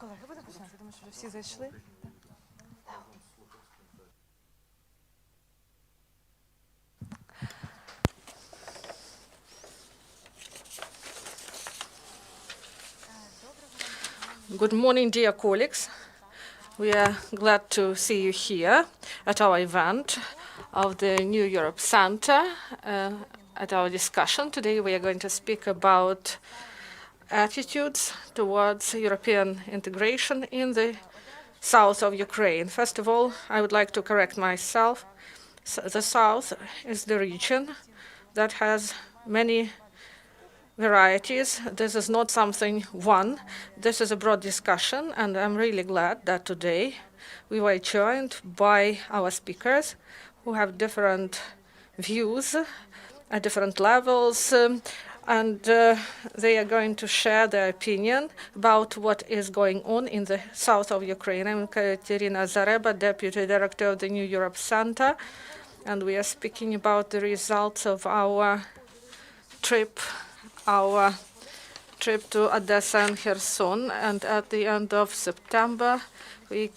Колеги, будемо починати? Думаю, що вже всі зайшли. Good morning, dear colleagues. We are glad to see you here at our event of the New Europe Center. At our discussion today, we are going to speak about attitudes towards European integration in the south of Ukraine. First of all, I would like to correct myself. The south is the region that has many varieties. This is not something one. This is a broad discussion, and I'm really glad that today we were joined by our speakers who have different views at different levels, and they are going to share their opinion about what is going on in the south of Ukraine. I'm Katerina Zareba, Deputy Director of the New Europe Center, and we are speaking about the results of our trip to Odesa and Kherson, and at the end of September, we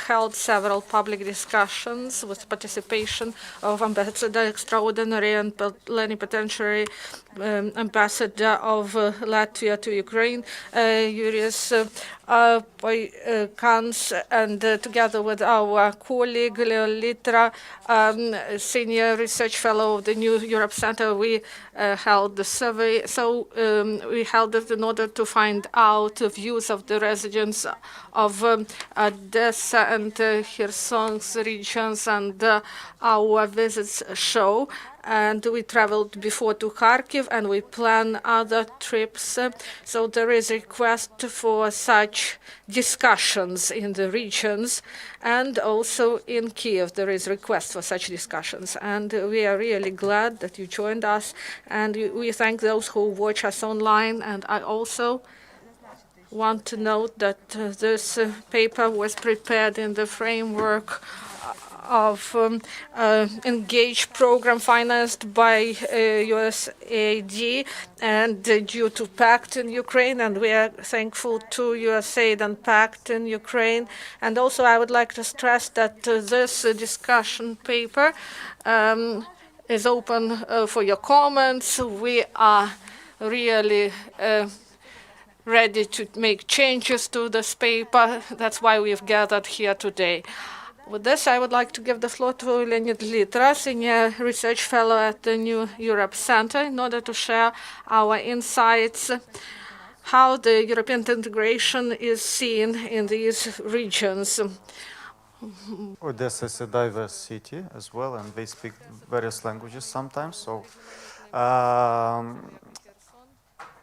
held several public discussions with participation of Ambassador Extraordinary and Plenipotentiary Ambassador of Latvia to Ukraine, Juris, Poikāns, and together with our colleague Leo Litra, Senior Research Fellow of the New Europe Center, we held the survey. So we held it in order to find out the views of the residents of Odesa and Kherson's regions, and our visits show. And we traveled before to Kharkiv, and we plan other trips. So there is a request for such discussions in the regions, and also in Kyiv there is a request for such discussions. And we are really glad that you joined us, and we thank those who watch us online. And I also want to note that this paper was prepared in the framework of Engage program financed by USAID and due to PACT in Ukraine, and we are thankful to USAID and PACT in Ukraine. And also I would like to stress that this discussion paper is open for your comments. We are really ready to make changes to this paper. That's why we've gathered here today. With this, I would like to give the floor to Leonid Litra, Senior Research Fellow at the New Europe Center, in order to share our insights, how the European integration is seen in these regions. Odessa is a diverse city as well, and they speak various languages sometimes. So,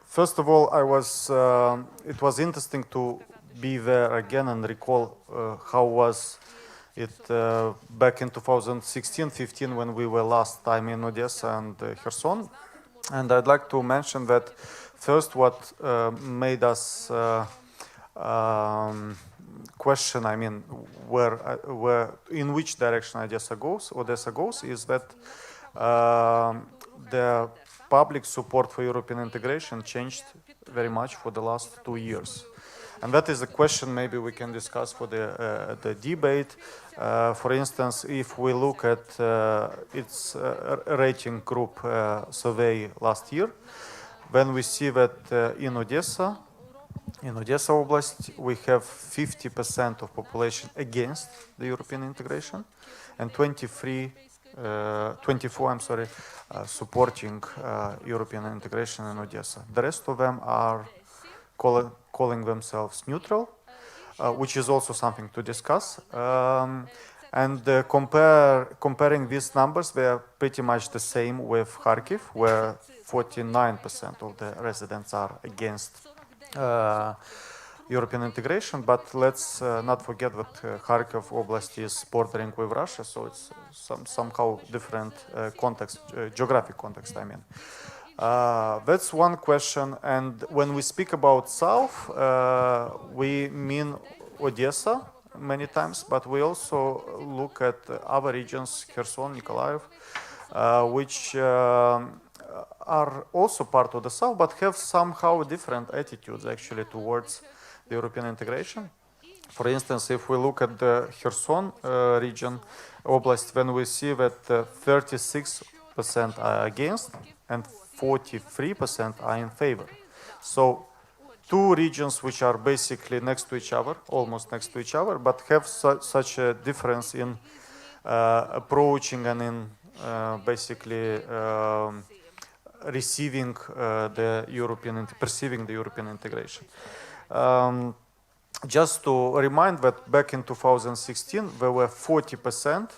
first of all, it was interesting to be there again and recall how was it back in 2016-15 when we were last time in Odessa and Kherson. And I'd like to mention that first what made us question, I mean, where in which direction Odessa goes, is that the public support for European integration changed very much for the last 2 years. And that is a question maybe we can discuss for the debate. For instance, if we look at its rating group survey last year, when we see that in Odessa Oblast, we have 50% of population against the European integration, and 24, supporting European integration in Odessa. The rest of them are calling themselves neutral, which is also something to discuss. And comparing these numbers, they are pretty much the same with Kharkiv, where 49% of the residents are against European integration. But let's not forget that Kharkiv Oblast is bordering with Russia, so it's somehow different context, geographic context, I mean. That's one question. And when we speak about South, we mean Odessa many times, but we also look at other regions, Kherson, Nikolaev, which are also part of the South, but have somehow different attitudes actually towards the European integration. For instance, if we look at the Kherson region, Oblast, when we see that 36% are against and 43% are in favor. So two regions which are basically next to each other, almost next to each other, but have such a difference in approaching and in basically receiving the European, perceiving the European integration. Just to remind that back in 2016, there were 40%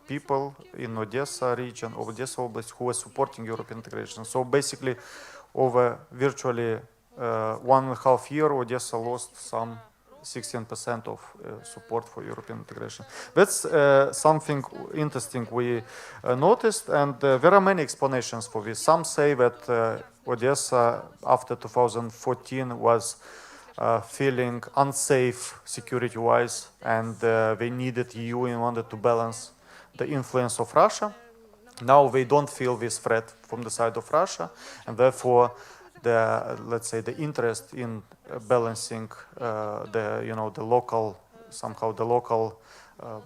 people in Odesa region, Odesa Oblast, who were supporting European integration. So basically, over virtually 1.5 years, Odesa lost some 16% of support for European integration. That's something interesting we noticed, and there are many explanations for this. Some say that Odesa after 2014 was feeling unsafe security-wise, and they needed EU in order to balance the influence of Russia. Now they don't feel this threat from the side of Russia, and therefore the, let's say, the interest in balancing the local, somehow the local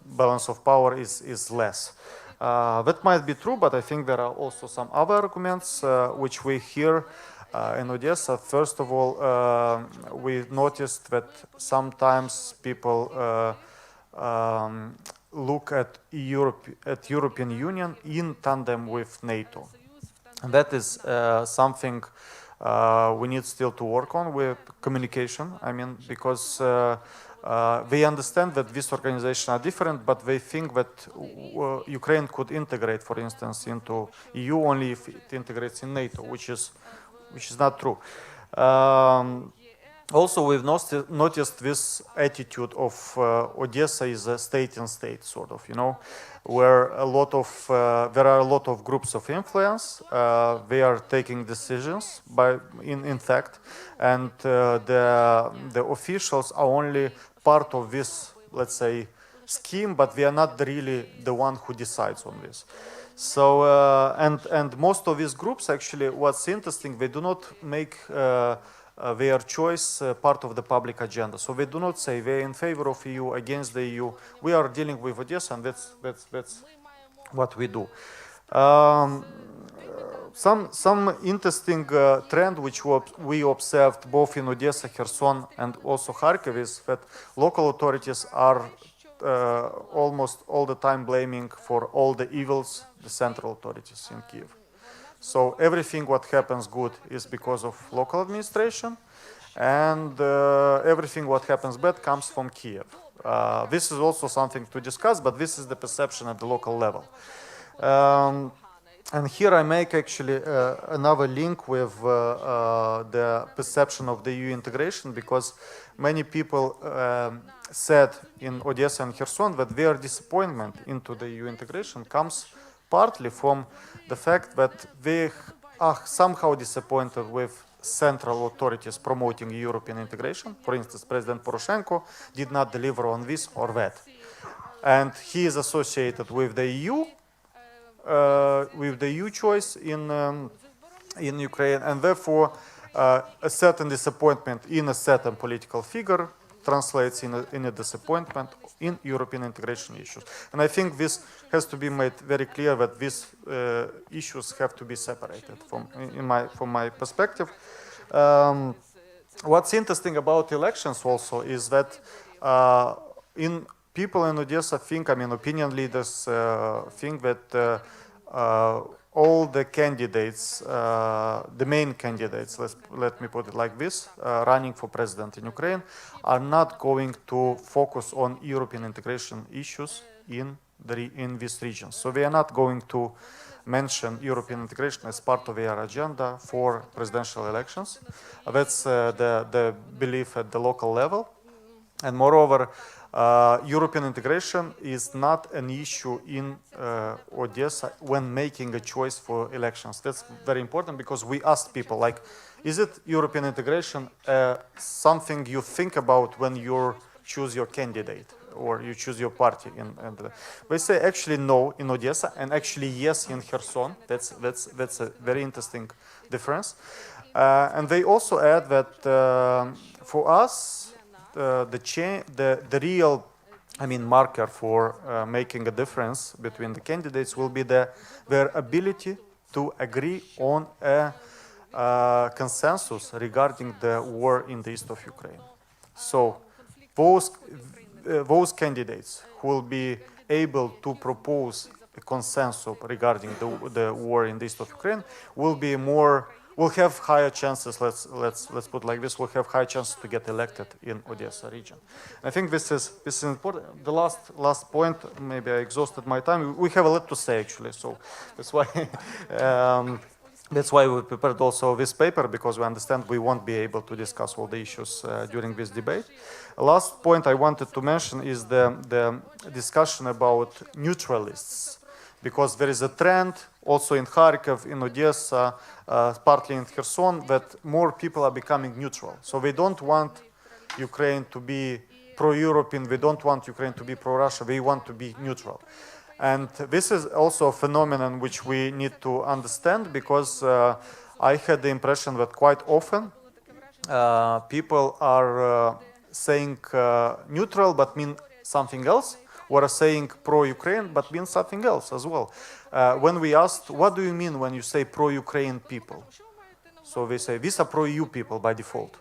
balance of power is less. That might be true, but I think there are also some other arguments which we hear in Odesa. First of all, we noticed that sometimes people look at European Union in tandem with NATO. And that is something we need still to work on with communication. I mean, because they understand that these organizations are different, but they think that Ukraine could integrate, for instance, into EU only if it integrates in NATO, which is not true. Also, we've noticed this attitude of Odesa is a state-in-state, sort of, where there are a lot of groups of influence. They are taking decisions in fact, and the officials are only part of this, let's say, scheme, but they are not really the one who decides on this. So and most of these groups, actually, what's interesting, they do not make their choice part of the public agenda. So they do not say they're in favor of EU, against the EU. We are dealing with Odesa, and that's what we do. Some interesting trend which we observed both in Odesa, Kherson, and also Kharkiv is that local authorities are almost all the time blaming for all the evils the central authorities in Kyiv. So everything what happens good is because of local administration, and everything what happens bad comes from Kyiv. This is also something to discuss, but this is the perception at the local level. And here I make actually another link with the perception of the EU integration, because many people said in Odesa and Kherson that their disappointment into the EU integration comes partly from the fact that they are somehow disappointed with central authorities promoting European integration. For instance, President Poroshenko did not deliver on this or that. And he is associated with the EU choice in Ukraine, and therefore a certain disappointment in a certain political figure translates in a disappointment in European integration issues. And I think this has to be made very clear that these issues have to be separated from my perspective. What's interesting about elections also is that people in Odesa think, opinion leaders think that all the candidates, the main candidates, let me put it like this, running for president in Ukraine, are not going to focus on European integration issues in these regions. So they are not going to mention European integration as part of their agenda for presidential elections. That's the belief at the local level. And moreover, European integration is not an issue in Odesa when making a choice for elections. That's very important, because we asked people, like, is it European integration something you think about when you choose your candidate or you choose your party. They say actually no in Odessa and actually yes in Kherson. That's a very interesting difference. And they also add that for us, the real, marker for making a difference between the candidates will be their ability to agree on a consensus regarding the war in the east of Ukraine. So those candidates who will be able to propose a consensus regarding the war in the east of Ukraine will have higher chances. Let's put it like this: will have higher chances to get elected in Odessa region. I think this is important. The last point. Maybe I exhausted my time. We have a lot to say actually, so that's why. That's why we prepared also this paper, because we understand we won't be able to discuss all the issues during this debate. Last point I wanted to mention is the discussion about neutralists, because there is a trend also in Kharkiv, in Odessa, partly in Kherson, that more people are becoming neutral. So they don't want Ukraine to be pro-European, they don't want Ukraine to be pro-Russia, they want to be neutral. And this is also a phenomenon which we need to understand, because I had the impression that quite often people are saying neutral but mean something else, or are saying pro-Ukraine but mean something else as well. When we asked, what do you mean when you say pro-Ukraine people? So they say, these are pro-EU people by default.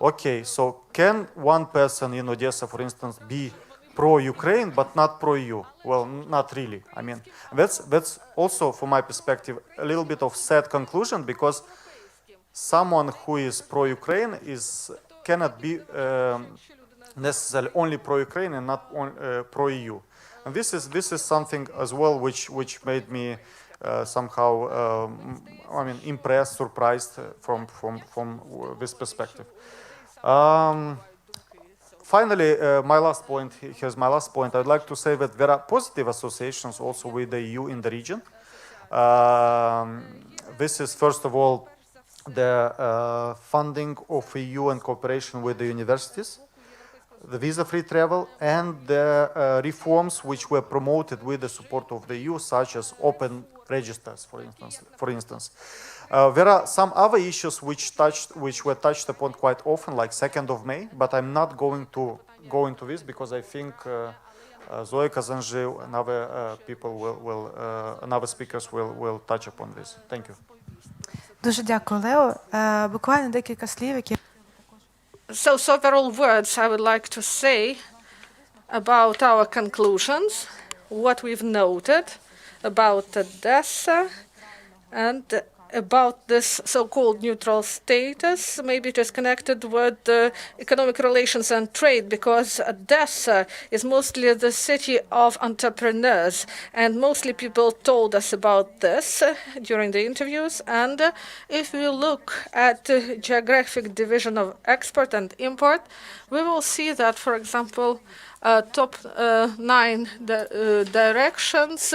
Okay, so can one person in Odessa, for instance, be pro-Ukraine but not pro-EU? Well, not really. I mean, that's also, from my perspective, a little bit of sad conclusion, because someone who is pro-Ukraine cannot be necessarily only pro-Ukraine and not pro-EU. And this is something as well which made me somehow impressed, surprised from this perspective. Finally, here's my last point. I'd like to say that there are positive associations also with the EU in the region. This is, first of all, the funding of EU and cooperation with the universities, the visa-free travel, and the reforms which were promoted with the support of the EU, such as open registers, for instance. There are some other issues which were touched upon quite often, like 2nd of May, but I'm not going to go into this, because I think Zoe Kazanzhiv and other other speakers will touch upon this. Thank you. Дуже дякую, Лео. Буквально декілька слів, які So several words I would like to say about our conclusions, what we've noted about Odessa, and about this so-called neutral status. Maybe it is connected with economic relations and trade, because Odessa is mostly the city of entrepreneurs, and mostly people told us about this during the interviews. And if we look at the geographic division of export and import, we will see that, for example, top 9 directions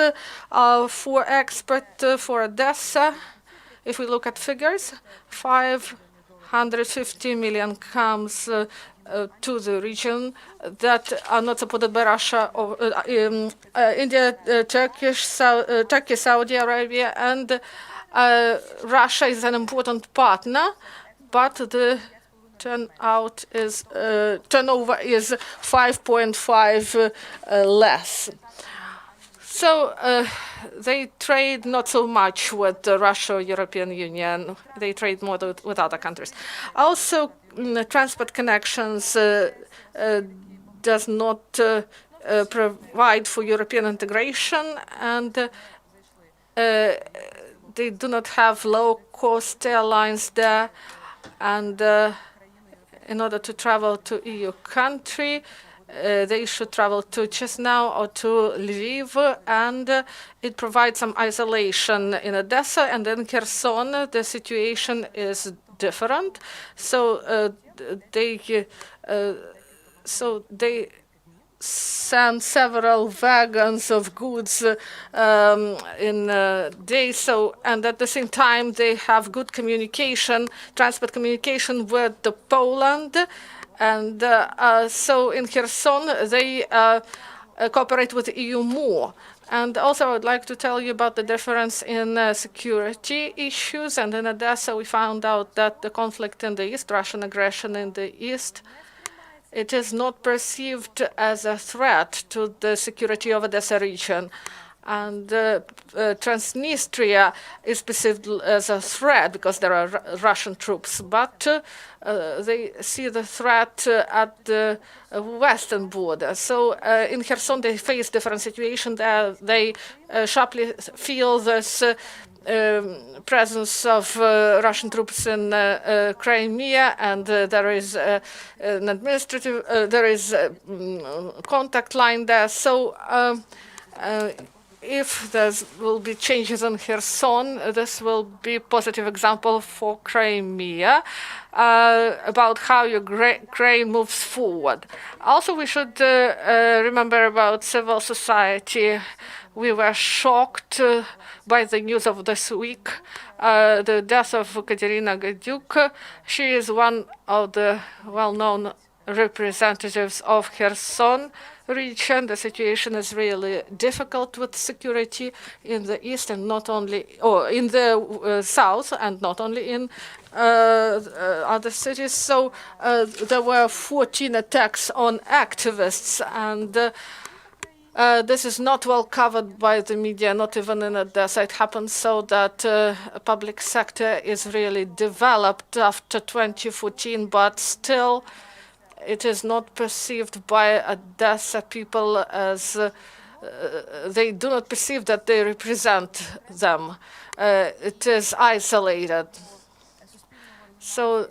for export for Odessa. If we look at figures, 550 million comes to the region that are not supported by Russia, or India, Turkey, Saudi Arabia, and Russia is an important partner, but the turnover is 5.5 less. So they trade not so much with Russia or European Union. They trade more with other countries. Also, transport connections does not provide for European integration, and they do not have low-cost airlines there. And in order to travel to EU country, they should travel to Chesnau or to Lviv, and it provides some isolation in Odessa. And in Kherson, the situation is different. So they send several wagons of goods in a day. And at the same time, they have good communication, transport communication with Poland. And so in Kherson, they cooperate with the EU more. And also, I would like to tell you about the difference in security issues. And in Odessa, we found out that the conflict in the east, Russian aggression in the east, it is not perceived as a threat to the security of Odessa region. And Transnistria is perceived as a threat because there are Russian troops, but they see the threat at the western border. So in Kherson, they face different situation there. They sharply feel this presence of Russian troops in Crimea, and there is an administrative, there is a contact line there. So if there will be changes in Kherson, this will be a positive example for Crimea about how Ukraine moves forward. Also, we should remember about civil society. We were shocked by the news of this week, the death of Katerina Gadyuk. She is one of the well-known representatives of Kherson region. The situation is really difficult with security in the east and not only, or in the south and not only in other cities. So there were 14 attacks on activists, and this is not well covered by the media, not even in Odessa. It happens so that public sector is really developed after 2014, but still it is not perceived by Odessa people as they do not perceive that they represent them. It is isolated. So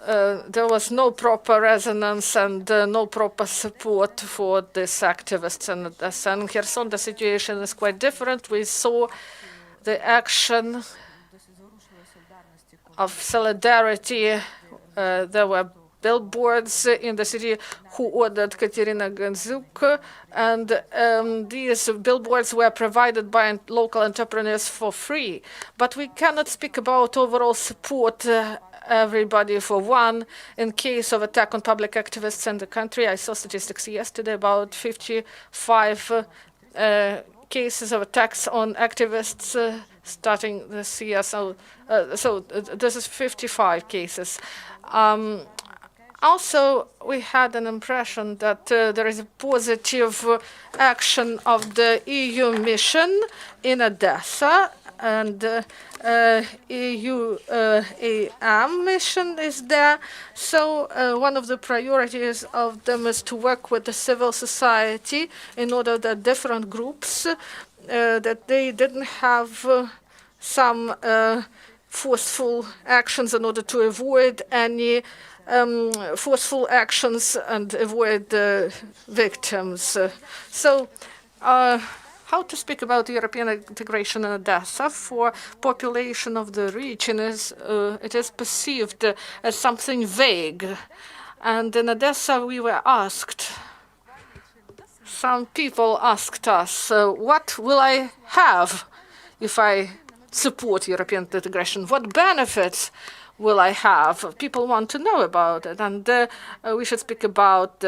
there was no proper resonance and no proper support for these activists in Odessa. And in Kherson, the situation is quite different. We saw the action of solidarity. There were billboards in the city who ordered Katerina Gadyuk, and these billboards were provided by local entrepreneurs for free. But we cannot speak about overall support everybody for one. In case of attack on public activists in the country, I saw statistics yesterday about 55 cases of attacks on activists starting this year. So this is 55 cases. Also, we had an impression that there is a positive action of the EU mission in Odessa, and EU AM mission is there. So one of the priorities of them is to work with the civil society in order that different groups, that they didn't have some forceful actions in order to avoid any forceful actions and avoid the victims. So how to speak about European integration in Odessa for population of the region is it is perceived as something vague. And in Odessa we were asked, some people asked us, what will I have if I support European integration? What benefits will I have? People want to know about it, and we should speak about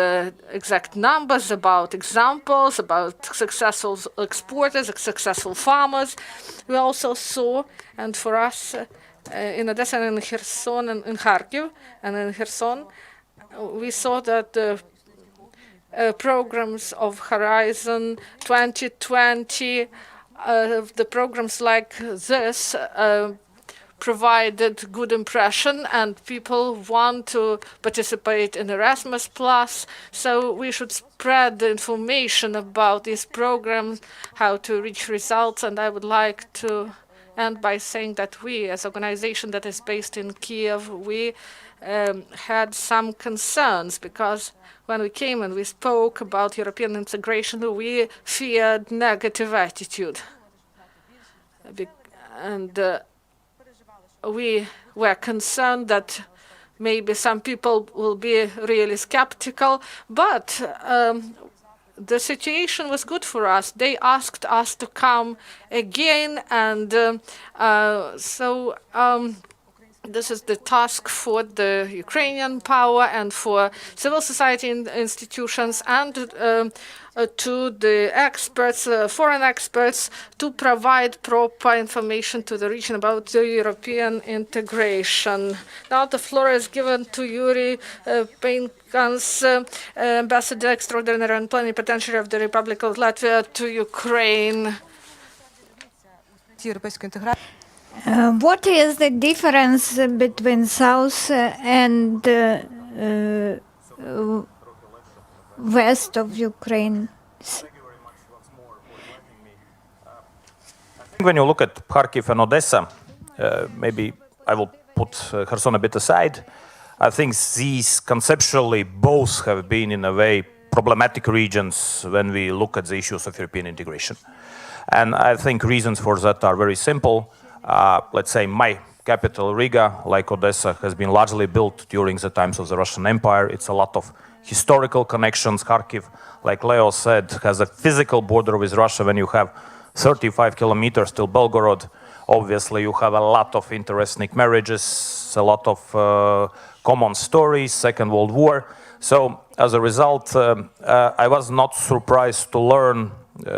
exact numbers, about examples, about successful exporters, successful farmers. We also saw, and for us in Odessa and in Kherson and in Kharkiv and in Kherson, we saw that the programs of Horizon 2020, the programs like this provided good impression, and people want to participate in Erasmus+. So we should spread the information about these programs, how to reach results. And I would like to end by saying that we, as an organization that is based in Kyiv, we had some concerns, because when we came and we spoke about European integration, we feared negative attitude. And we were concerned that maybe some people will be really skeptical, but the situation was good for us. They asked us to come again, and so This is the task for the Ukrainian power and for civil society institutions and to the experts, foreign experts, to provide proper information to the region about the European integration. Now the floor is given to Juris Poikāns, Ambassador Extraordinary and Plenipotentiary of the Republic of Latvia to Ukraine. What is the difference between South and west of Ukraine? When you look at Kharkiv and Odessa, maybe I will put Kherson a bit aside. I think these conceptually both have been in a way problematic regions when we look at the issues of European integration. And I think reasons for that are very simple. Let's say my capital, Riga, like Odessa, has been largely built during the times of the Russian Empire. It's a lot of historical connections. Kharkiv, like Leo said, has a physical border with Russia. When you have 35 kilometers till Belgorod, obviously you have a lot of interesting marriages, a lot of common stories, Second World War. So as a result, I was not surprised to learn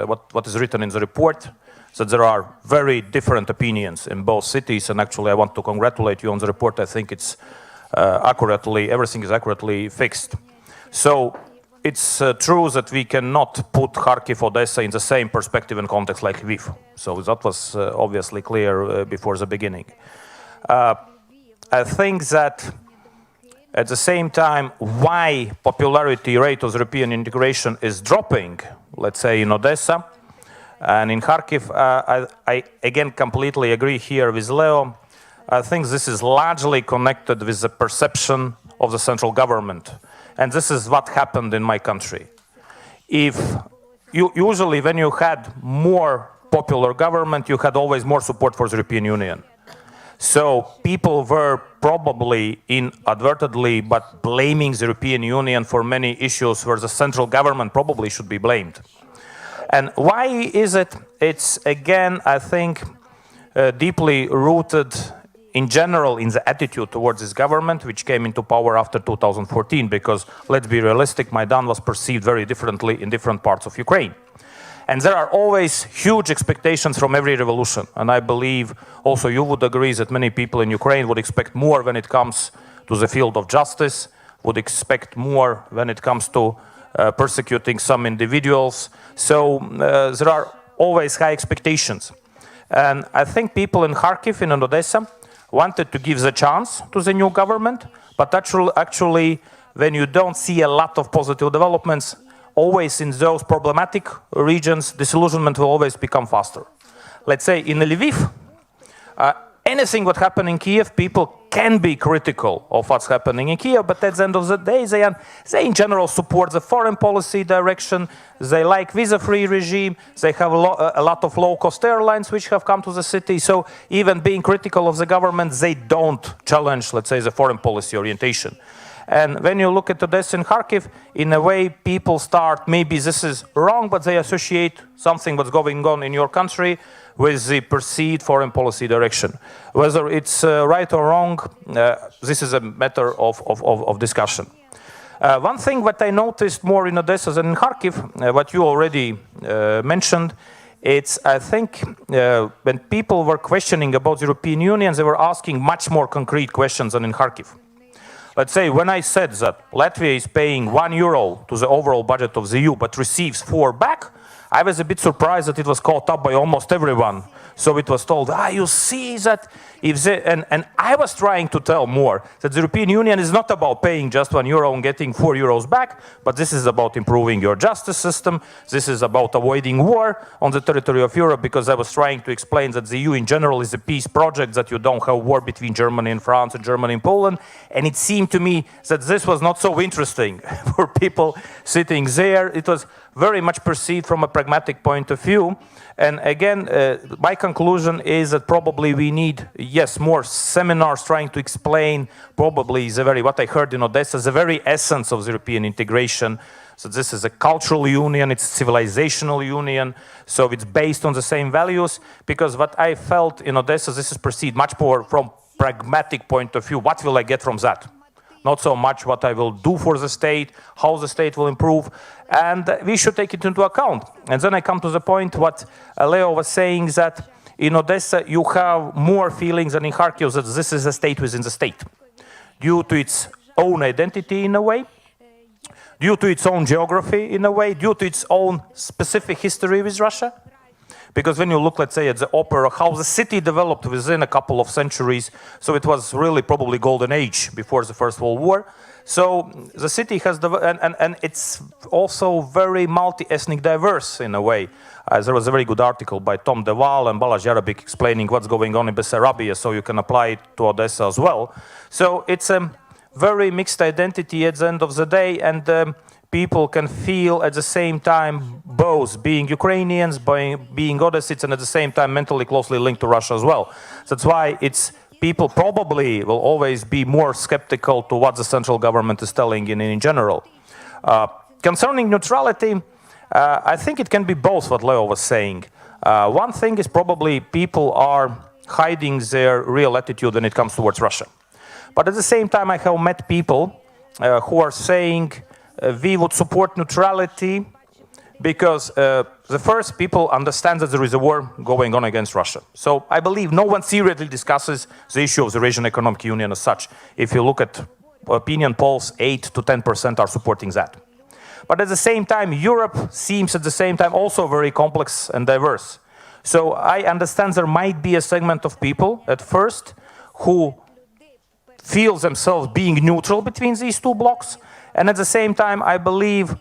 what is written in the report, that there are very different opinions in both cities. And actually I want to congratulate you on the report. I think it's everything is accurately fixed. So it's true that we cannot put Kharkiv, Odessa in the same perspective and context like Kyiv. So that was obviously clear before the beginning. I think that at the same time, why popularity rate of European integration is dropping, let's say in Odessa and in Kharkiv, I again completely agree here with Leo. I think this is largely connected with the perception of the central government. And this is what happened in my country. Usually when you had more popular government, you had always more support for the European Union. So people were probably inadvertently but blaming the European Union for many issues where the central government probably should be blamed. And why is it? It's again, I think, deeply rooted in general in the attitude towards this government, which came into power after 2014, because let's be realistic, Maidan was perceived very differently in different parts of Ukraine. And there are always huge expectations from every revolution. And I believe also you would agree that many people in Ukraine would expect more when it comes to the field of justice, would expect more when it comes to persecuting some individuals. So there are always high expectations. And I think people in Kharkiv and in Odessa wanted to give the chance to the new government, but actually when you don't see a lot of positive developments, always in those problematic regions, disillusionment will always become faster. Let's say in Lviv, anything what happened in Kyiv, people can be critical of what's happening in Kyiv, but at the end of the day, they in general support the foreign policy direction, they like visa-free regime, they have a lot of low-cost airlines which have come to the city, so even being critical of the government, they don't challenge, let's say, the foreign policy orientation. And when you look at Odessa and Kharkiv, in a way, people start, maybe this is wrong, but they associate something what's going on in your country with the perceived foreign policy direction. Whether it's right or wrong, this is a matter of discussion. One thing that I noticed more in Odessa than in Kharkiv, what you already mentioned, it's, I think, when people were questioning about the European Union, they were asking much more concrete questions than in Kharkiv. Let's say when I said that Latvia is paying €1 to the overall budget of the EU but receives 4 back, I was a bit surprised that it was caught up by almost everyone. So it was told, you see that if they, and I was trying to tell more that the European Union is not about paying just €1 and getting €4 back, but this is about improving your justice system. This is about avoiding war on the territory of Europe, because I was trying to explain that the EU in general is a peace project, that you don't have war between Germany and France and Germany and Poland. And it seemed to me that this was not so interesting for people sitting there. It was very much perceived from a pragmatic point of view. And again, my conclusion is that probably we need, yes, more seminars trying to explain probably what I heard in Odessa, the very essence of the European integration. So this is a cultural union, it's a civilizational union, so it's based on the same values, because what I felt in Odessa, this is perceived much more from pragmatic point of view, what will I get from that? Not so much what I will do for the state, how the state will improve, and we should take it into account. And then I come to the point what Leo was saying, that in Odessa you have more feelings than in Kharkiv that this is a state within the state, due to its own identity in a way, due to its own geography in a way, due to its own specific history with Russia. Because when you look, let's say, at the opera, how the city developed within a couple of centuries, so it was really probably golden age before the First World War. So the city has, and it's also very multi-ethnic diverse in a way. There was a very good article by Tom Deval and Balazs Jarabik explaining what's going on in Bessarabia, so you can apply it to Odessa as well. So it's a very mixed identity at the end of the day, and people can feel at the same time both being Ukrainians, being Odessites, and at the same time mentally closely linked to Russia as well. That's why people probably will always be more skeptical to what the central government is telling in general. Concerning neutrality, I think it can be both, what Leo was saying. One thing is probably people are hiding their real attitude when it comes towards Russia. But at the same time, I have met people who are saying we would support neutrality because the first people understand that there is a war going on against Russia. So I believe no one seriously discusses the issue of the Eurasian Economic Union as such. If you look at opinion polls, 8 to 10% are supporting that. But at the same time, Europe seems at the same time also very complex and diverse. So I understand there might be a segment of people at first who feel themselves being neutral between these two blocks. And at the same time, I believe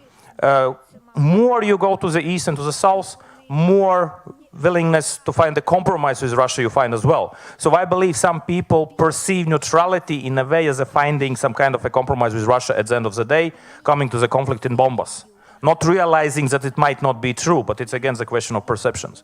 more you go to the east and to the south, more willingness to find a compromise with Russia you find as well. So I believe some people perceive neutrality in a way as a finding some kind of a compromise with Russia at the end of the day, coming to the conflict in Donbas. Not realizing that it might not be true, but it's again the question of perceptions.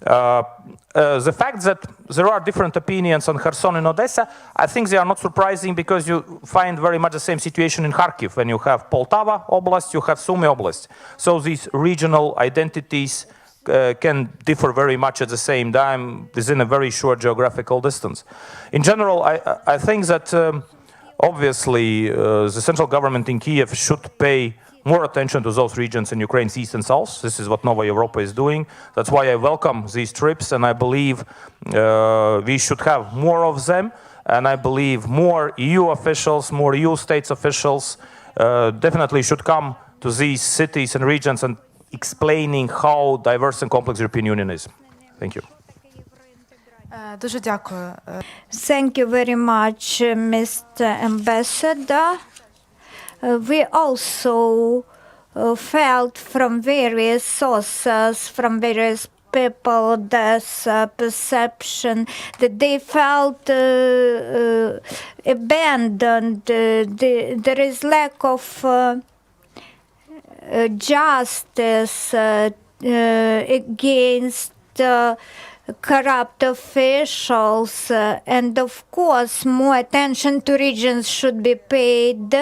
The fact that there are different opinions on Kherson and Odessa, I think they are not surprising because you find very much the same situation in Kharkiv. When you have Poltava Oblast, you have Sumy Oblast. So these regional identities can differ very much at the same time within a very short geographical distance. In general, I think that obviously the central government in Kyiv should pay more attention to those regions in Ukraine's east and south. This is what Nova Europa is doing. That's why I welcome these trips, and I believe we should have more of them. And I believe more EU officials, more EU states officials definitely should come to these cities and regions and explaining how diverse and complex the European Union is. Thank you. Дуже дякую. Thank you very much, Mr. Ambassador. We also felt from various sources, from various people, this perception that they felt abandoned. There is lack of justice against corrupt officials, and of course more attention to regions should be paid.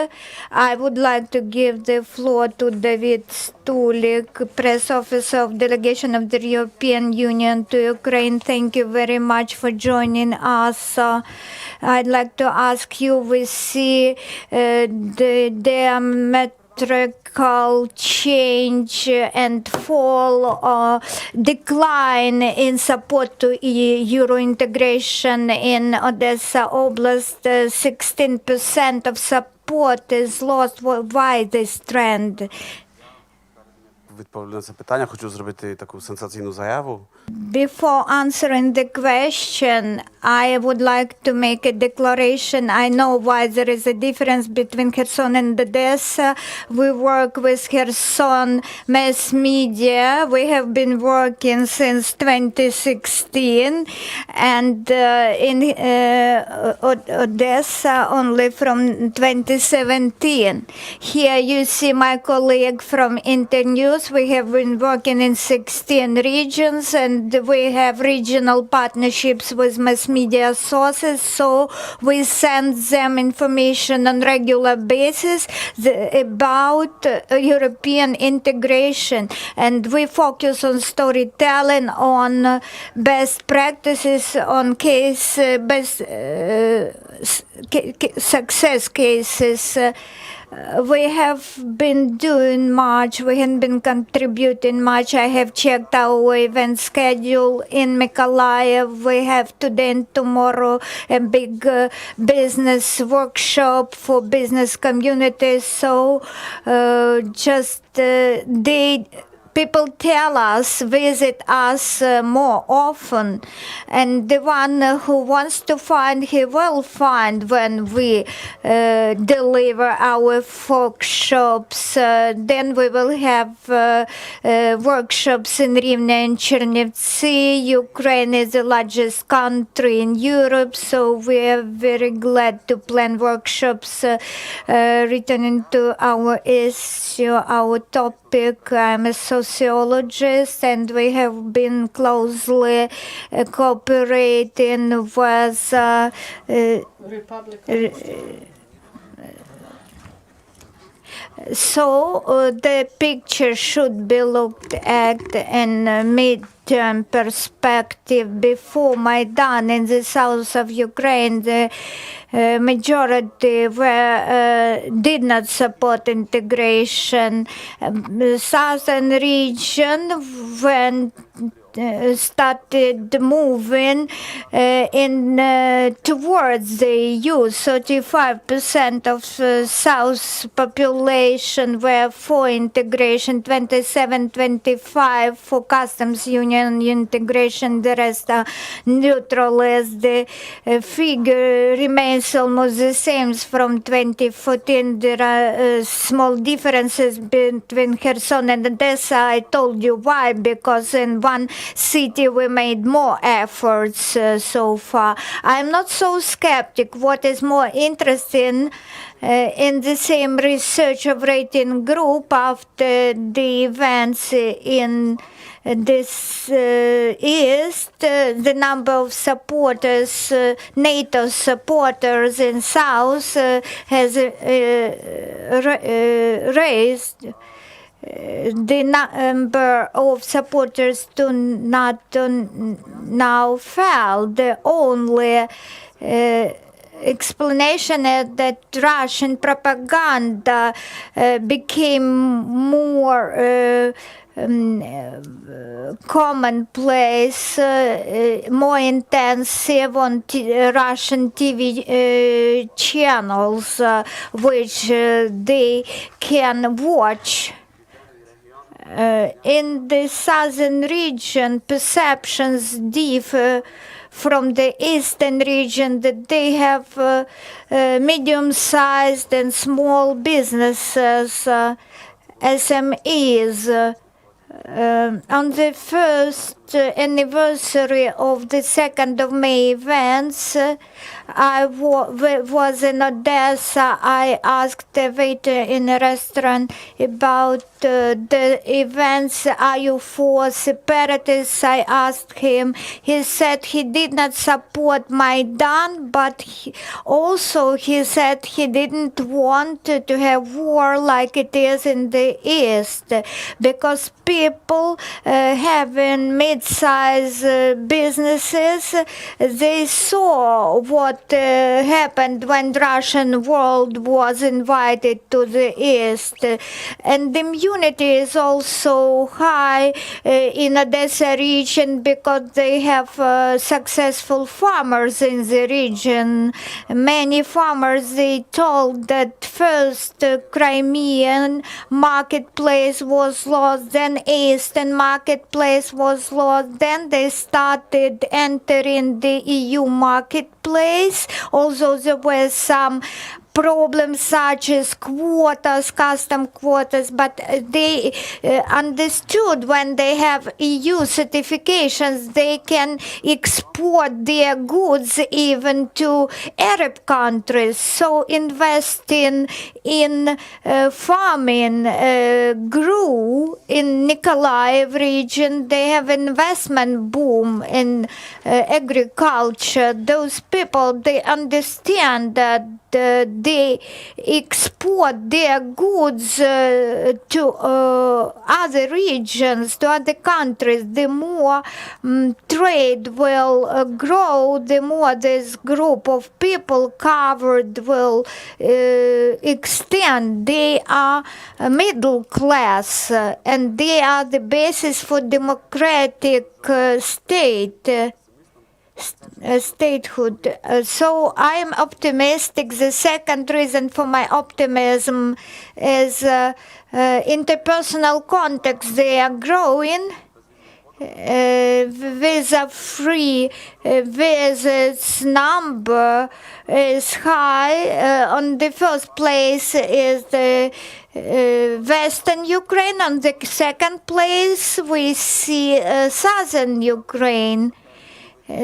I would like to give the floor to David Stulik, press officer of delegation of the European Union to Ukraine. Thank you very much for joining us. I'd like to ask you, we see the diametrical change and fall or decline in support to Euro integration in Odessa Oblast. 16% of support is lost. Why this trend? Відповідно на це питання, хочу зробити таку сенсаційну заяву. Before answering the question, I would like to make a declaration. I know why there is a difference between Kherson and Odessa. We work with Kherson mass media. We have been working since 2016, and in Odessa only from 2017. Here you see my colleague from Internews, course, we have been working in 16 regions, and we have regional partnerships with mass media sources, so we send them information on regular basis about European integration, and we focus on storytelling, on best practices, on success cases. We have been doing much. We have been contributing much. I have checked our event schedule in Mykolaiv. We have today and tomorrow a big business workshop for business communities. So people tell us, visit us more often, and the one who wants to find, he will find when we deliver our workshops. Then we will have workshops in Rivne and Chernivtsi. Ukraine is the largest country in Europe, so we are very glad to plan workshops returning to our issue, our topic. I'm a sociologist, and we have been closely cooperating with so the picture should be looked at in a mid-term perspective. Before Maidan in the south of Ukraine, the majority did not support integration. Southern region started moving towards the EU. 35% of South population were for integration, 27-25 for customs union integration, the rest are neutral, as the figure remains almost the same from 2014. There are small differences between Kherson and Odessa. I told you why, because in one city we made more efforts so far. I'm not so skeptic. What is more interesting, in the same research of rating group after the events in this east, the number of supporters, NATO supporters in south has raised. The number of supporters to NATO now fell. The only explanation is that Russian propaganda became more commonplace, more intensive on Russian TV channels, which they can watch. In the southern region, perceptions differ from the eastern region, that they have medium-sized and small businesses, SMEs. On the first anniversary of the 2nd of May events, I was in Odessa. I asked a waiter in a restaurant about the events. Are you for separatists? I asked him. He said he did not support Maidan, but he said he didn't want to have war like it is in the East, because people having mid-size businesses, they saw what happened when Russian world was invited to the East. And the immunity is also high in Odessa region because they have successful farmers in the region. Many farmers, they told that first Crimean marketplace was lost, then Eastern marketplace was lost, then they started entering the EU marketplace, although there were some problems such as quotas, custom quotas, but they understood when they have EU certifications, they can export their goods even to Arab countries. So investing in farming grew in Nikolaev region. They have investment boom in agriculture. Those people, they understand that they export their goods to other regions, to other countries. The more trade will grow, the more this group of people covered will extend. They are middle class, and they are the basis for democratic statehood. So I am optimistic. The second reason for my optimism is interpersonal contacts. They are growing. Visa-free visits number is high. On the first place is the Western Ukraine. On the second place, we see Southern Ukraine.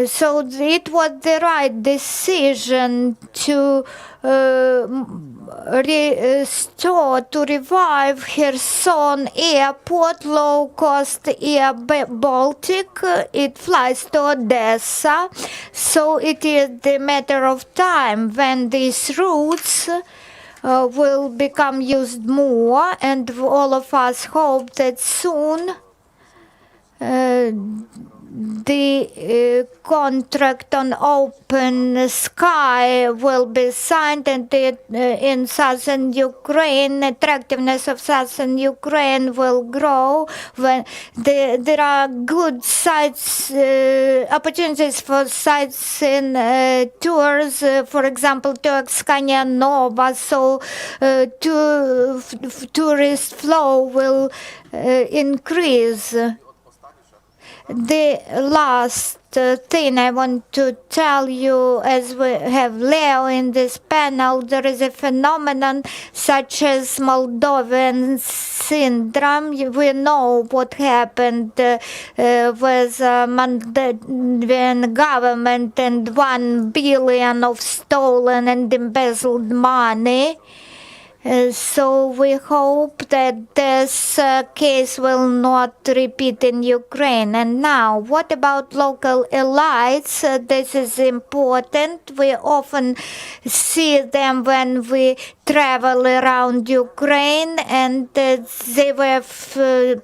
So it was the right decision to restore, to revive Kherson Airport, low-cost Air Baltic. It flies to Odessa. So it is the matter of time when these routes will become used more, and all of us hope that soon the contract on open sky will be signed, and in southern Ukraine, attractiveness of southern Ukraine will grow. When there are good sites, opportunities for sites in tours, for example, Turkskaya Nova, so tourist flow will increase. The last thing I want to tell you, as we have Leo in this panel, there is a phenomenon such as Moldovan syndrome. We know what happened with Moldovan government and 1 billion of stolen and embezzled money. So we hope that this case will not repeat in Ukraine. And now, what about local elites? This is important. We often see them when we travel around Ukraine, and they were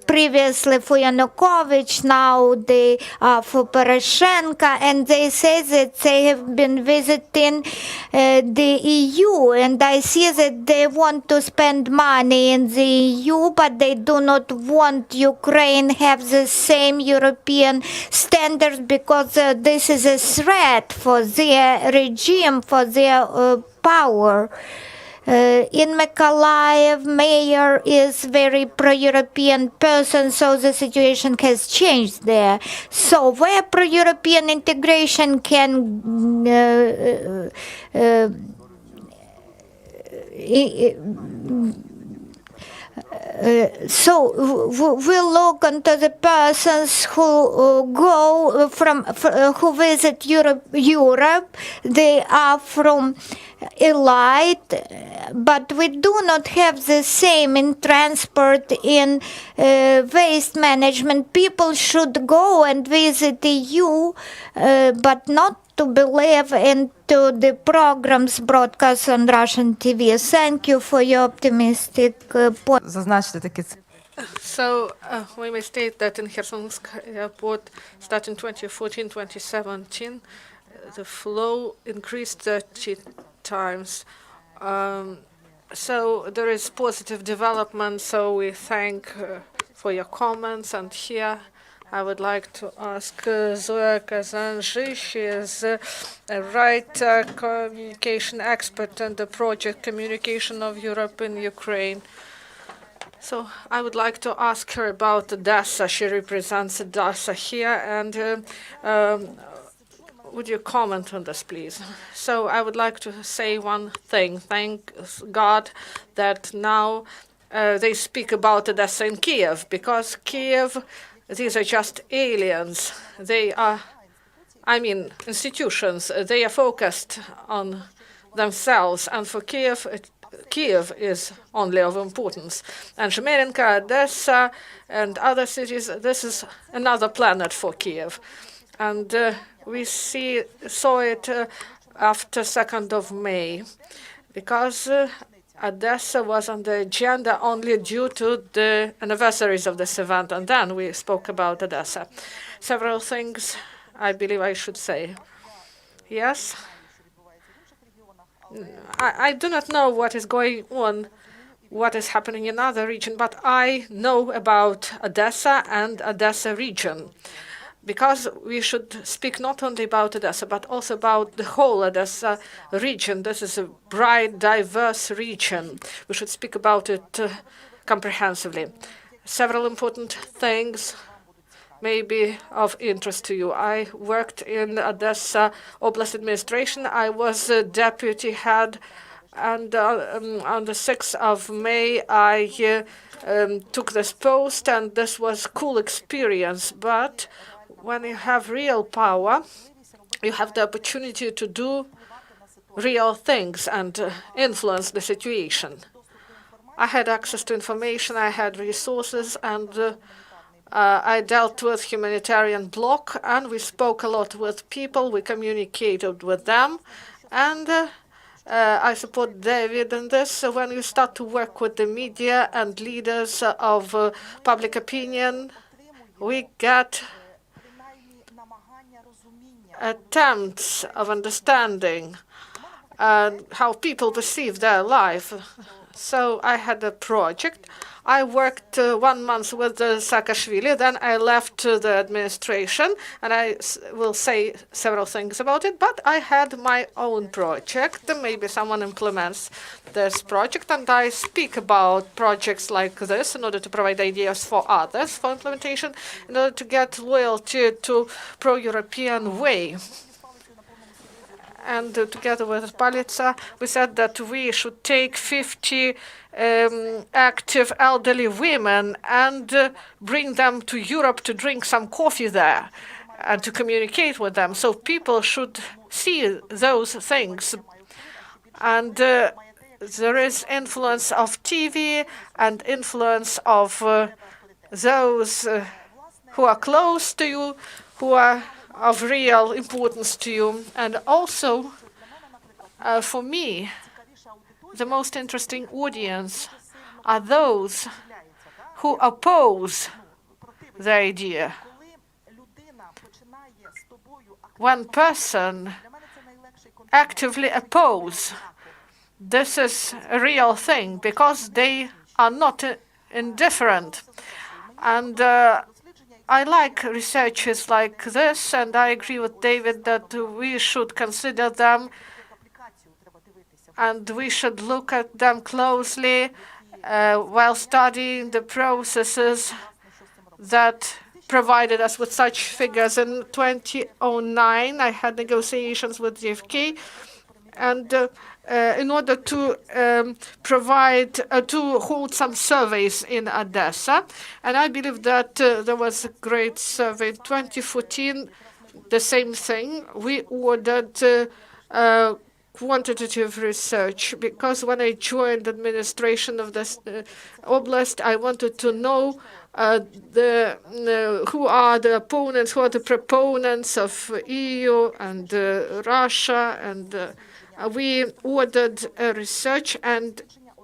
previously for Yanukovych, now they are for Poroshenko, and they say that they have been visiting the EU, and I see that they want to spend money in the EU, but they do not want Ukraine have the same European standards, because this is a threat for their regime, for their power. In Mykolaiv, mayor is very pro-European person, so the situation has changed there. So where pro-European integration can so we'll look into the persons who go who visit Europe. They are from elite, but we do not have the same in transport, in waste management. People should go and visit EU, but not to believe into the programs broadcast on Russian TV. Thank you for your optimistic point. Зазначити такі So we may state that in Khersonsk airport, starting 2014-2017, the flow increased 30 times. So there is positive development. So we thank for your comments. And here I would like to ask Zoya Kazanji. She is a right communication expert in the project Communication of Europe in Ukraine. So I would like to ask her about Odesa. She represents Odesa here, and would you comment on this, please? So I would like to say one thing. Thank God that now they speak about Odesa and Kyiv, because Kyiv, these are just aliens. They are, I mean, institutions. They are focused on themselves, and for Kyiv, Kyiv is only of importance. And Zhmerenka, Odessa, and other cities, this is another planet for Kyiv. And we saw it after 2nd of May, because Odessa was on the agenda only due to the anniversaries of this event, and then we spoke about Odessa. Several things I believe I should say. Yes? I do not know what is going on, what is happening in other region, but I know about Odessa and Odessa region, because we should speak not only about Odessa, but also about the whole Odessa region. This is a bright, diverse region. We should speak about it comprehensively. Several important things may be of interest to you. I worked in Odessa Oblast administration. I was a deputy head, and on the 6th of May, I took this post, and this was a cool experience. But when you have real power, you have the opportunity to do real things and influence the situation. I had access to information, I had resources, and I dealt with humanitarian bloc, and we spoke a lot with people, we communicated with them, and I support David in this. So when you start to work with the media and leaders of public opinion, we get attempts of understanding how people perceive their life. So I had a project. I worked 1 month with Saakashvili, then I left the administration, and I will say several things about it, but I had my own project. Maybe someone implements this project, and I speak about projects like this in order to provide ideas for others for implementation, in order to get loyalty to pro-European way. And together with Palitsa, we said that we should take 50 active elderly women and bring them to Europe to drink some coffee there and to communicate with them. So people should see those things. And there is influence of TV and influence of those who are close to you, who are of real importance to you. And also, for me, the most interesting audience are those who oppose the idea. One person actively opposes, this is a real thing, because they are not indifferent. And I like researches like this, and I agree with David that we should consider them, and we should look at them closely while studying the processes that provided us with such figures. In 2009, I had negotiations with JFK, and in order to provide, to hold some surveys in Odessa. And I believe that there was a great survey. In 2014, the same thing. We ordered quantitative research, because when I joined the administration of this oblast, I wanted to know who are the opponents, who are the proponents of EU and Russia, and we ordered research, and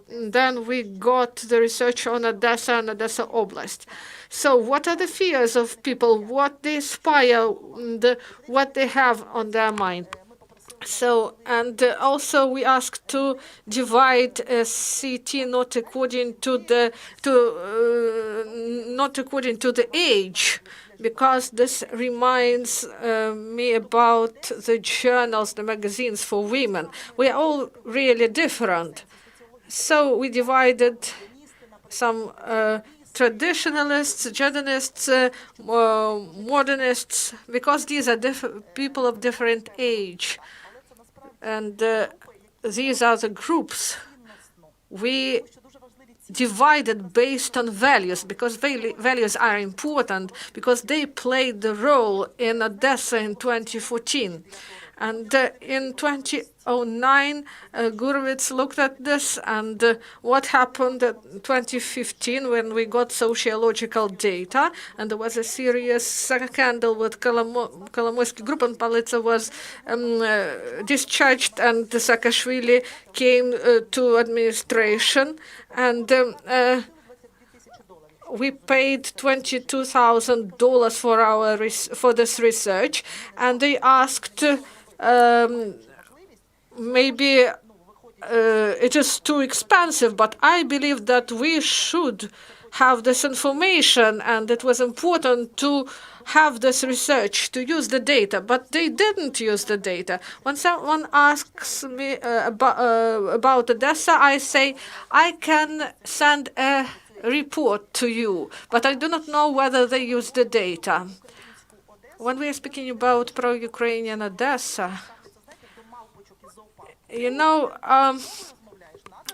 then we got the research on Odessa and Odessa Oblast. So what are the fears of people, what they aspire, what they have on their mind? So, and also we asked to divide a city not according to the age, because this reminds me about the journals, the magazines for women. We are all really different. So we divided some traditionalists, Jordanists, modernists, because these are people of different age. And these are the groups we divided based on values, because values are important, because they played the role in Odessa in 2014. And in 2009, Juris looked at this, and what happened in 2015 when we got sociological data, and there was a serious scandal with Kolomoisky group, and Palitsa was discharged, and Saakashvili came to administration, and we paid $22,000 for this research, and they asked. Maybe it is too expensive, but I believe that we should have this information, and it was important to have this research, to use the data, but they didn't use the data. When someone asks me about Odessa, I say, I can send a report to you, but I do not know whether they use the data. When we are speaking about pro-Ukrainian Odessa, you know,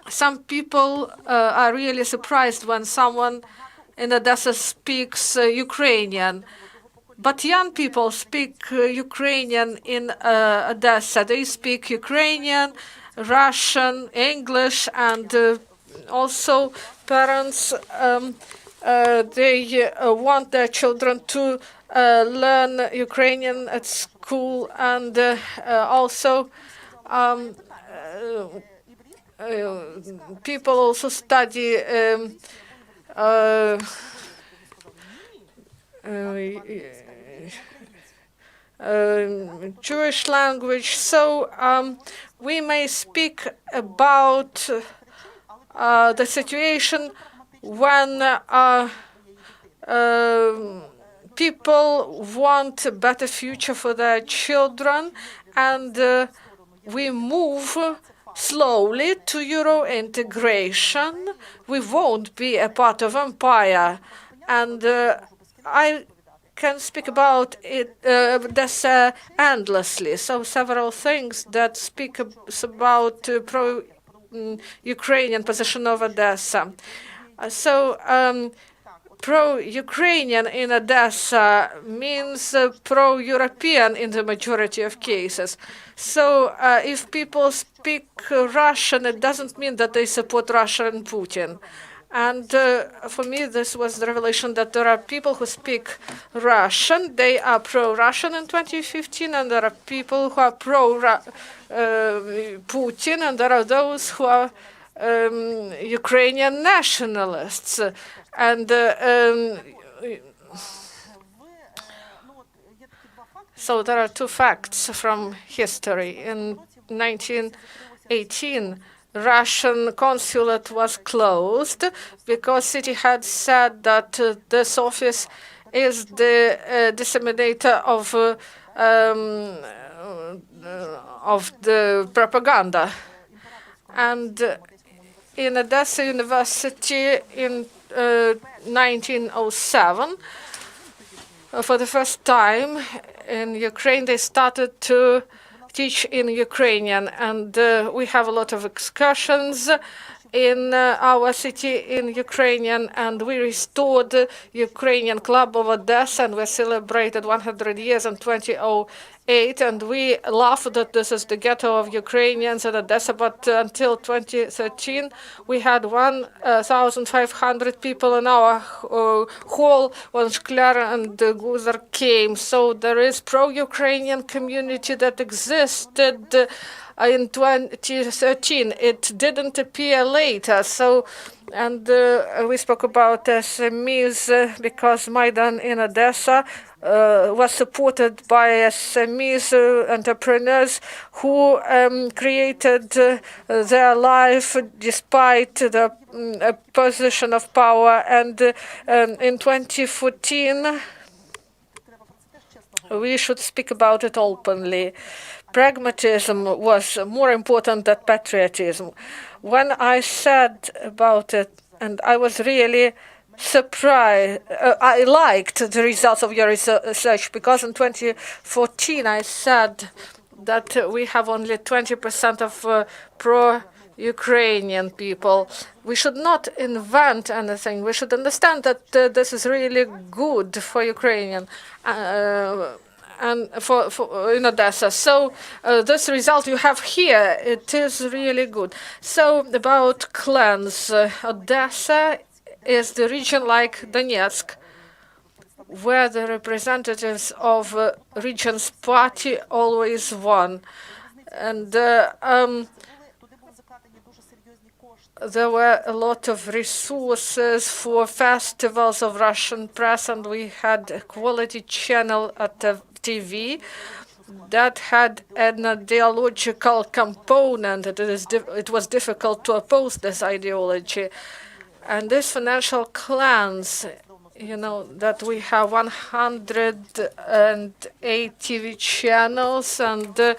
some people are really surprised when someone in Odessa speaks Ukrainian. But young people speak Ukrainian in Odessa. They speak Ukrainian, Russian, English, and also parents, they want their children to learn Ukrainian at school, and also people also study Jewish language. So we may speak about the situation when people want a better future for their children, and we move slowly to Euro integration. We won't be a part of empire, and I can speak about it this endlessly. So several things that speak about pro-Ukrainian position of Odessa. Pro-Ukrainian in Odessa means pro-European in the majority of cases. So if people speak Russian, it doesn't mean that they support Russia and Putin. And for me, this was the revelation that there are people who speak Russian. They are pro-Russian in 2015, and there are people who are pro-Putin, and there are those who are Ukrainian nationalists. And so there are two facts from history. In 1918, Russian consulate was closed because city had said that this office is the disseminator of the propaganda. And in Odessa University in 1907, for the first time in Ukraine, they started to teach in Ukrainian, and we have a lot of excursions in our city in Ukrainian, and we restored the Ukrainian Club of Odessa, and we celebrated 100 years in 2008, and we laughed that this is the ghetto of Ukrainians in Odessa, but until 2013, we had 1,500 people in our hall when Shklyar and Guzar came. So there is pro-Ukrainian community that existed in 2013. It didn't appear later. So, and we spoke about SMEs because Maidan in Odessa was supported by SMEs, entrepreneurs who created their life despite the position of power. And in 2014, we should speak about it openly. Pragmatism was more important than patriotism. When I said about it, and I was really surprised. I liked the results of your research because in 2014 I said that we have only 20% of pro-Ukrainian people. We should not invent anything. We should understand that this is really good for Ukrainian and for in Odessa. So this result you have here, it is really good. So about clans, Odessa is the region like Donetsk, where the representatives of region's party always won. And there were a lot of resources for festivals of Russian press, and we had a quality channel at the TV that had an ideological component. It was difficult to oppose this ideology. And these financial clans, you know, that we have 108 TV channels, and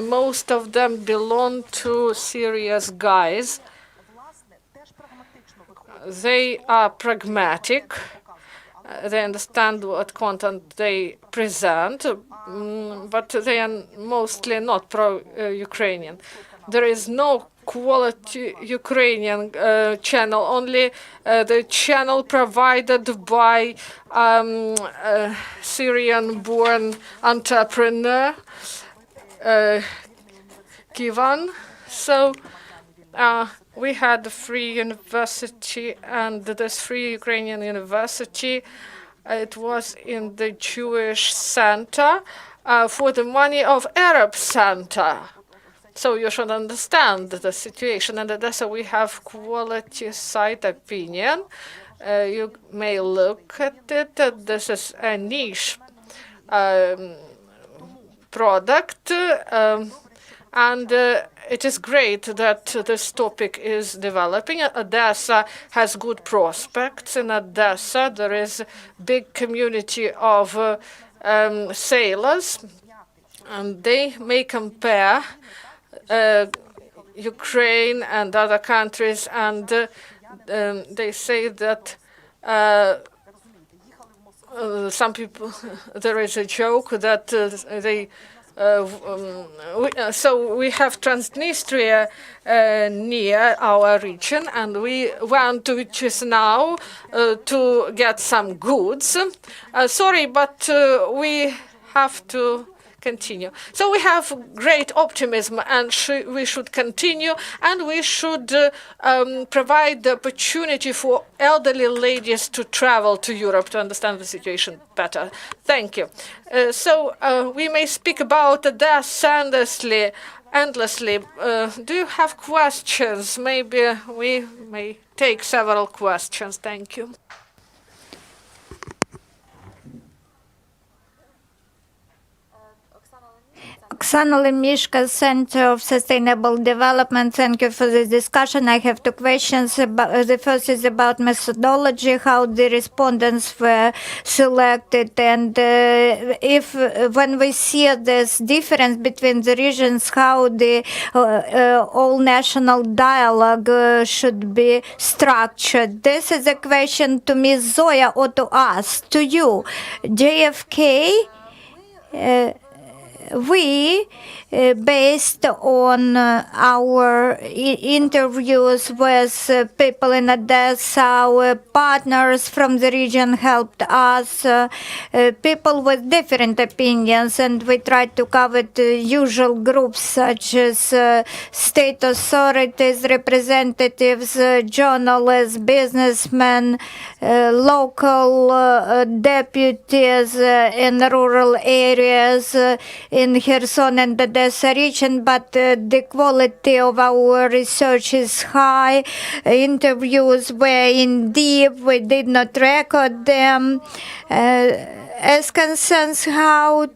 most of them belong to serious guys. They are pragmatic. They understand what content they present, but they are mostly not pro-Ukrainian. There is no quality Ukrainian channel, only the channel provided by Syrian-born entrepreneur, Kyiv. So we had a free university, and this free Ukrainian university, it was in the Jewish center for the money of Arab center. So you should understand the situation. And Odessa, we have quality site opinion. You may look at it. This is a niche product. And it is great that this topic is developing. Odessa has good prospects. In Odessa, there is a big community of sailors, and they may compare Ukraine and other countries, and they say that some people, there is a joke that so we have Transnistria near our region, and we want to Chisinau to get some goods. Sorry, but we have to continue. So we have great optimism, and we should continue, and we should provide the opportunity for elderly ladies to travel to Europe to understand the situation better. Thank you. So we may speak about Odessa endlessly. Do you have questions? Maybe we may take several questions. Thank you. Oksana Lemishka, Center of Sustainable Development. Thank you for this discussion. I have two questions. The first is about methodology, how the respondents were selected, and if when we see this difference between the regions, how the all-national dialogue should be structured. This is a question to Ms. Zoya or to us, to you. JFK, we, based on our interviews with people in Odessa, our partners from the region helped us, people with different opinions, and we tried to cover the usual groups such as state authorities, representatives, journalists, businessmen, local deputies in rural areas, in Kherson and Odessa region, but the quality of our research is high. Interviews were in deep. We did not record them. As concerns how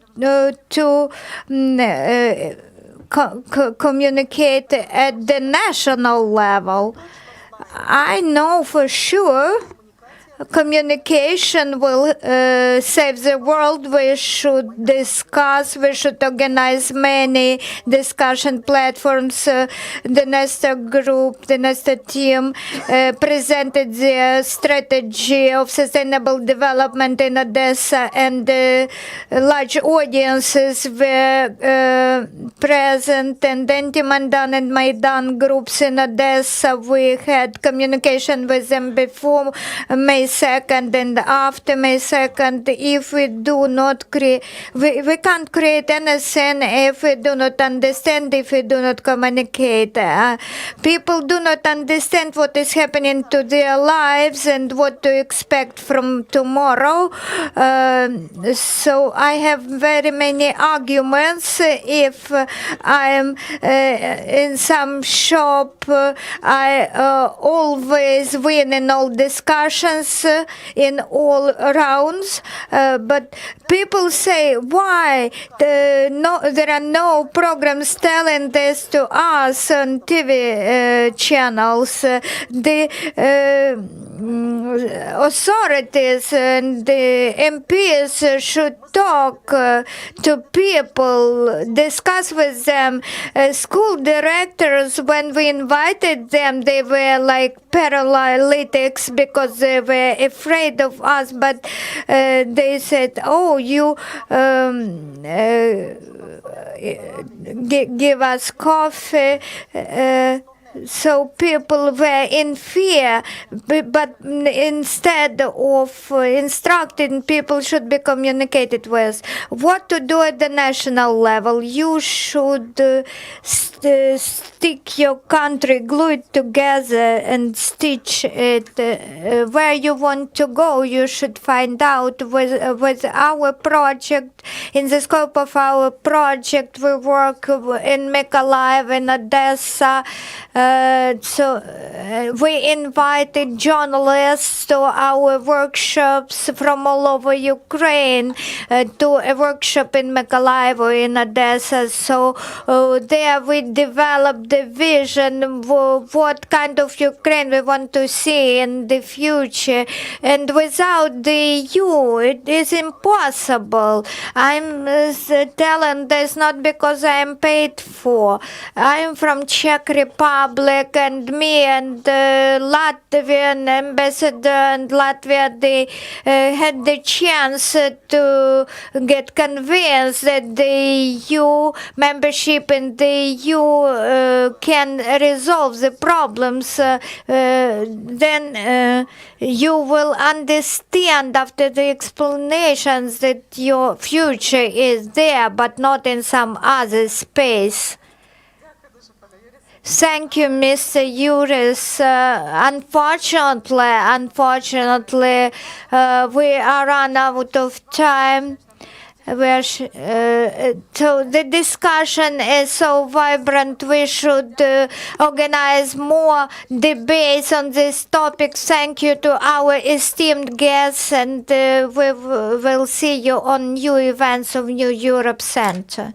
to communicate at the national level, I know for sure communication will save the world. We should discuss, we should organize many discussion platforms. The Nesta group, the Nesta team presented their strategy of sustainable development in Odessa, and large audiences were present, and anti-Maidan and Maidan groups in Odessa. We had communication with them before May 2nd and after May 2nd. If we do not create, we can't create anything if we do not understand, if we do not communicate. People do not understand what is happening to their lives and what to expect from tomorrow. So I have very many arguments. If I am in some shop, I always win in all discussions, in all rounds, but people say, why there are no programs telling this to us on TV channels? The authorities and the MPs should talk to people, discuss with them. School directors, when we invited them, they were like paralytics because they were afraid of us, but they said, oh, you give us coffee. So people were in fear, but instead of instructing, people should be communicated with. What to do at the national level? You should stick your country, glue it together and stitch it. Where you want to go, you should find out. With our project, in the scope of our project, we work in Mykolaiv, in Odessa. So we invited journalists to our workshops from all over Ukraine, to a workshop in Mykolaiv or in Odessa. So there we developed the vision what kind of Ukraine we want to see in the future. And without the EU, it is impossible. I'm telling this not because I am paid for. I am from Czech Republic, and me and the Latvian ambassador and Latvia, they had the chance to get convinced that the EU membership in the EU can resolve the problems. Then you will understand after the explanations that your future is there, but not in some other space. Thank you, Mr. Juris. Unfortunately, we are run out of time. So the discussion is so vibrant. We should organize more debates on this topic. Thank you to our esteemed guests, and we will see you on new events of New Europe Center.